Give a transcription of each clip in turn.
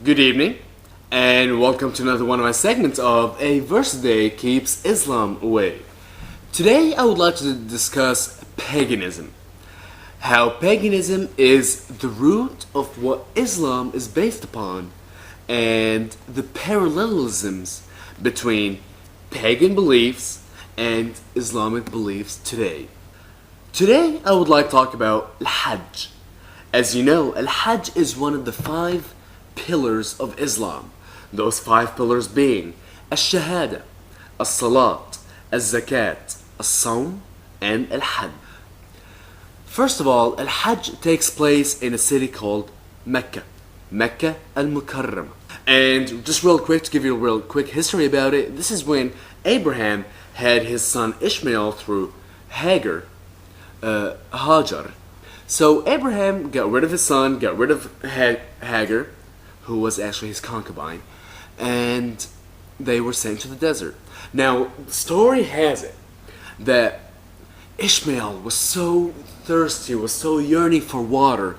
Good evening, and welcome to another one of my segments of A Verse Day Keeps Islam Away. Today, I would like to discuss paganism. How paganism is the root of what Islam is based upon, and the parallelisms between pagan beliefs and Islamic beliefs today. Today, I would like to talk about Al-Hajj. As you know, Al-Hajj is one of the 5 pillars of Islam. Those 5 pillars being Ash-Shahada, As-Salat, Al-Zakat, As-Sawm, and Al-Hajj. First of all, Al-Hajj takes place in a city called Mecca, Mecca al-Mukarram. And just real quick, to give you a real quick history about it, this is when Abraham had his son Ishmael through Hagar, Hajar. So Abraham got rid of his son, got rid of Hagar, who was actually his concubine, and they were sent to the desert. Now, the story has it that Ishmael was so thirsty, was so yearning for water,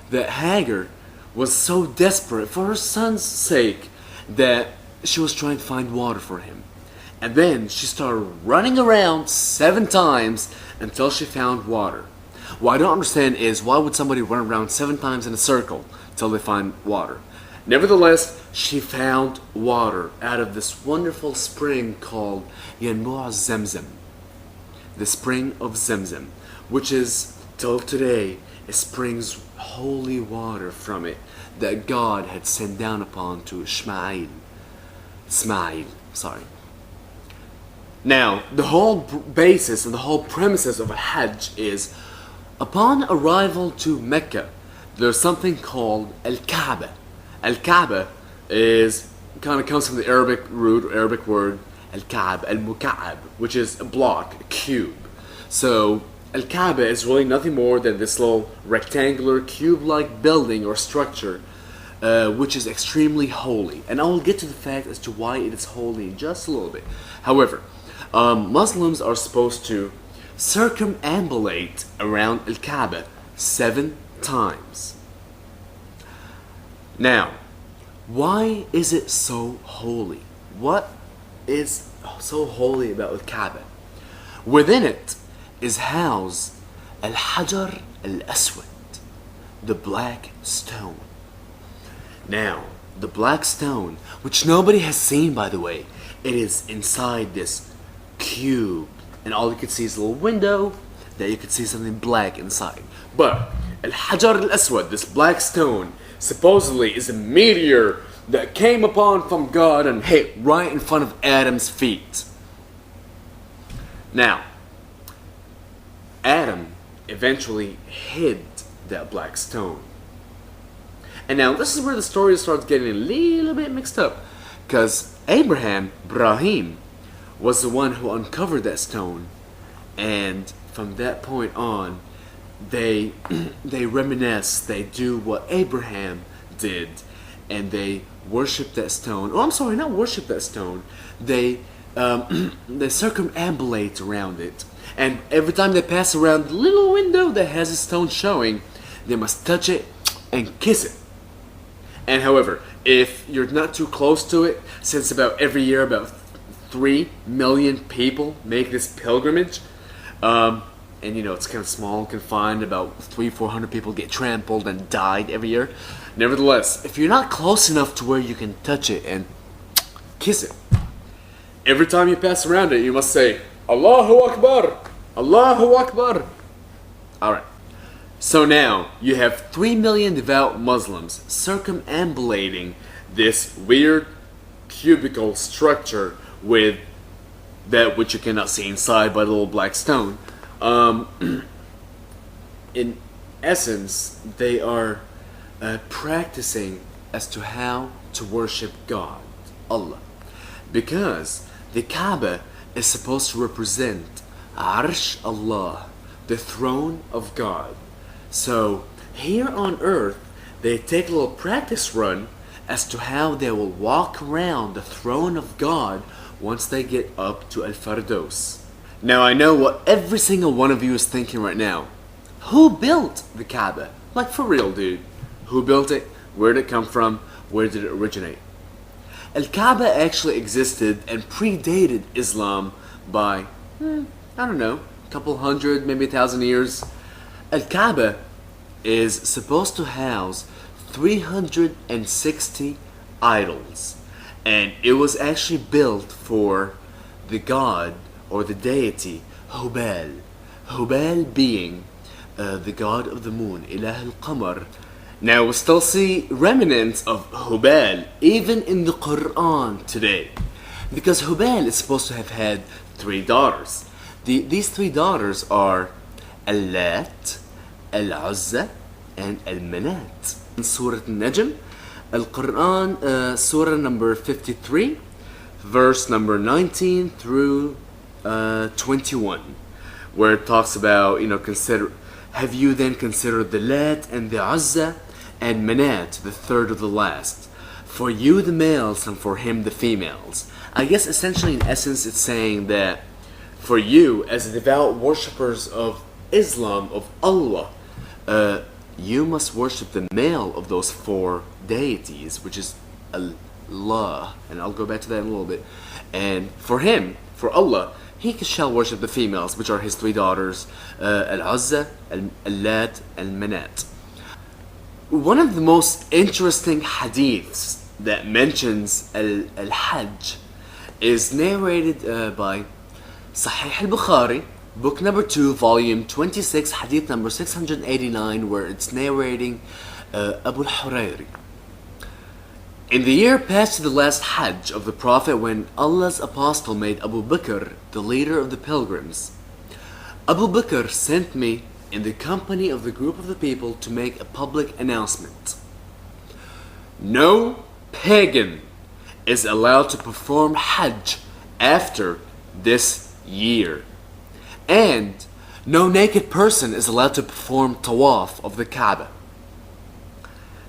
that Hagar was so desperate for her son's sake that she was trying to find water for him. And then she started running around 7 times until she found water. What I don't understand is, why would somebody run around 7 times in a circle until they find water? Nevertheless, she found water out of this wonderful spring called Yanbu' Zamzam, the spring of Zamzam, which is, till today, it springs holy water from it that God had sent down upon to Ismail. Now, the whole basis and the whole premises of a Hajj is, upon arrival to Mecca, there's something called Al-Kaaba. Al-Kaaba is kind of comes from the Arabic root, Arabic word Al-Kaab, Al-Muka'ab, which is a block, a cube. So Al-Kaaba is really nothing more than this little rectangular cube-like building or structure, which is extremely holy. And I will get to the fact as to why it is holy in just a little bit. However, Muslims are supposed to circumambulate around Al-Kaaba 7 times. Now, why is it so holy? What is so holy about Al-Kaaba? Within it is housed Al-Hajar Al-Aswad, the black stone. Now, the black stone, which nobody has seen, by the way, it is inside this cube, and all you can see is a little window that you can see something black inside. But Al-Hajar Al-Aswad, this black stone, supposedly is a meteor that came upon from God and hit right in front of Adam's feet. Now, Adam eventually hid that black stone. And now this is where the story starts getting a little bit mixed up, because Ibrahim, was the one who uncovered that stone, and from that point on, they reminisce, they do what Abraham did, and they worship that stone. Oh, I'm sorry, not worship that stone. They circumambulate around it, and every time they pass around the little window that has a stone showing, they must touch it and kiss it. And however, if you're not too close to it, since about every year about 3 million people make this pilgrimage, and you know, it's kind of small and confined, about 300-400 people get trampled and died every year. Nevertheless, if you're not close enough to where you can touch it and kiss it, every time you pass around it, you must say, Allahu Akbar, Allahu Akbar. Alright, so now you have 3 million devout Muslims circumambulating this weird cubical structure with that which you cannot see inside by the little black stone. In essence, they are practicing as to how to worship God, Allah, because the Kaaba is supposed to represent Arsh Allah, the throne of God. So here on earth, they take a little practice run as to how they will walk around the throne of God once they get up to Al-Fardos. Now, I know what every single one of you is thinking right now. Who built the Kaaba? Like, for real, dude. Who built it? Where did it come from? where did it originate? Al-Kaaba actually existed and predated Islam by, I don't know, a couple hundred, maybe 1,000 years. Al-Kaaba is supposed to house 360 idols, and it was actually built for the god or the deity Hubal. Hubal being the god of the moon, Ilah al-Qamar. Now we still see remnants of Hubal even in the Quran today, because Hubal is supposed to have had 3 daughters. These 3 daughters are Al-Lat, Al-Uzza, and Al-Manat. In Surah Al-Najm, Al-Quran, Surah number 53, verse number 19 through 21, where it talks about, have you then considered the Lat and the Uzza and Manat, the third of the last? For you the males and for him the females. I guess essentially in essence it's saying that for you as devout worshippers of Islam, of Allah, you must worship the male of those 4 deities, which is Allah, and I'll go back to that in a little bit. And for him, for Allah, he shall worship the females, which are his 3 daughters, Al-Uzza, Al-Lat, and Manat. One of the most interesting hadiths that mentions Al-Hajj is narrated by Sahih al-Bukhari, book number 2, volume 26, hadith number 689, where it's narrating Abu al-Hurayri. In the year past to the last Hajj of the Prophet, when Allah's apostle made Abu Bakr the leader of the pilgrims, Abu Bakr sent me in the company of the group of the people to make a public announcement. No pagan is allowed to perform Hajj after this year. And no naked person is allowed to perform tawaf of the Kaaba.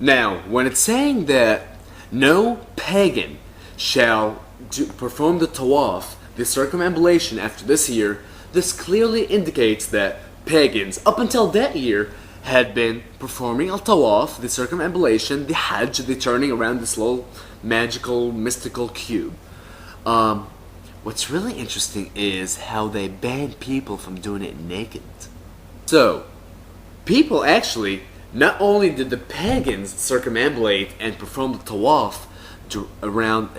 Now, when it's saying that no pagan shall perform the tawaf, the circumambulation after this year, this clearly indicates that pagans up until that year had been performing a tawaf, the circumambulation, the Hajj, the turning around this little magical, mystical cube. What's really interesting is how they banned people from doing it naked. So, people actually, not only did the pagans circumambulate and perform the tawaf around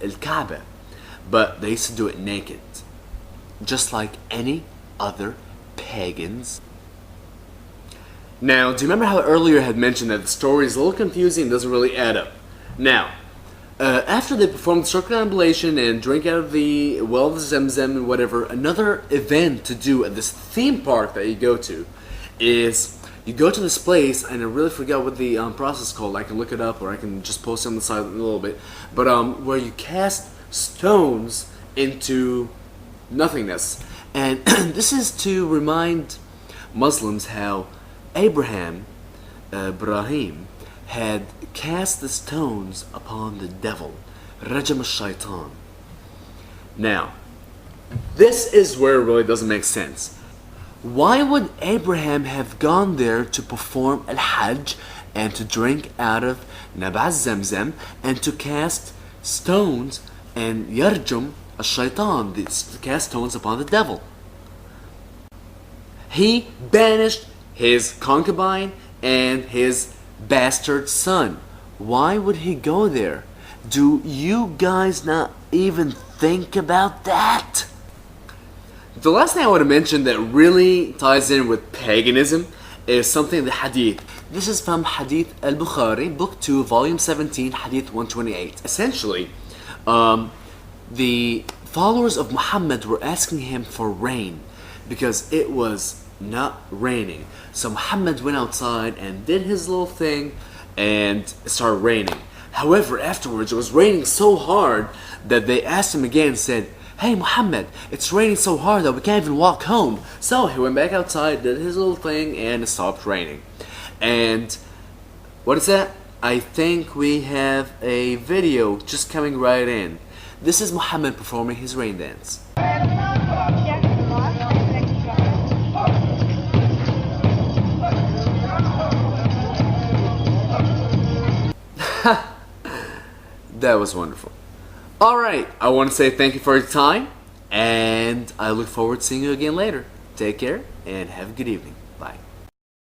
Al-Kaaba, but they used to do it naked, just like any other pagans. Now, do you remember how earlier I had mentioned that the story is a little confusing and doesn't really add up? Now, after they perform the circumambulation and drink out of the well of Zamzam and whatever, another event to do at this theme park that you go to is you go to this place, and I really forgot what the process is called. I can look it up, or I can just post it on the side in a little bit. But where you cast stones into nothingness. And this is to remind Muslims how Ibrahim had cast the stones upon the devil, Rajam al-Shaitan. Now, this is where it really doesn't make sense. Why would Abraham have gone there to perform al-Hajj and to drink out of Nab'a Zamzam and to cast stones and Yarjum al-Shaitan, to cast stones upon the devil? He banished his concubine and his bastard son. Why would he go there? Do you guys not even think about that? The last thing I want to mention that really ties in with paganism is something in the hadith. This is from Hadith al-Bukhari, book 2, volume 17, hadith 128. Essentially, the followers of Muhammad were asking him for rain because it was not raining. So Muhammad went outside and did his little thing and it started raining. However, afterwards it was raining so hard that they asked him again and said, "Hey Muhammad, it's raining so hard that we can't even walk home." So he went back outside, did his little thing, and it stopped raining. And what is that? I think we have a video just coming right in. This is Muhammad performing his rain dance. That was wonderful. Alright, I want to say thank you for your time, and I look forward to seeing you again later. Take care, and have a good evening. Bye.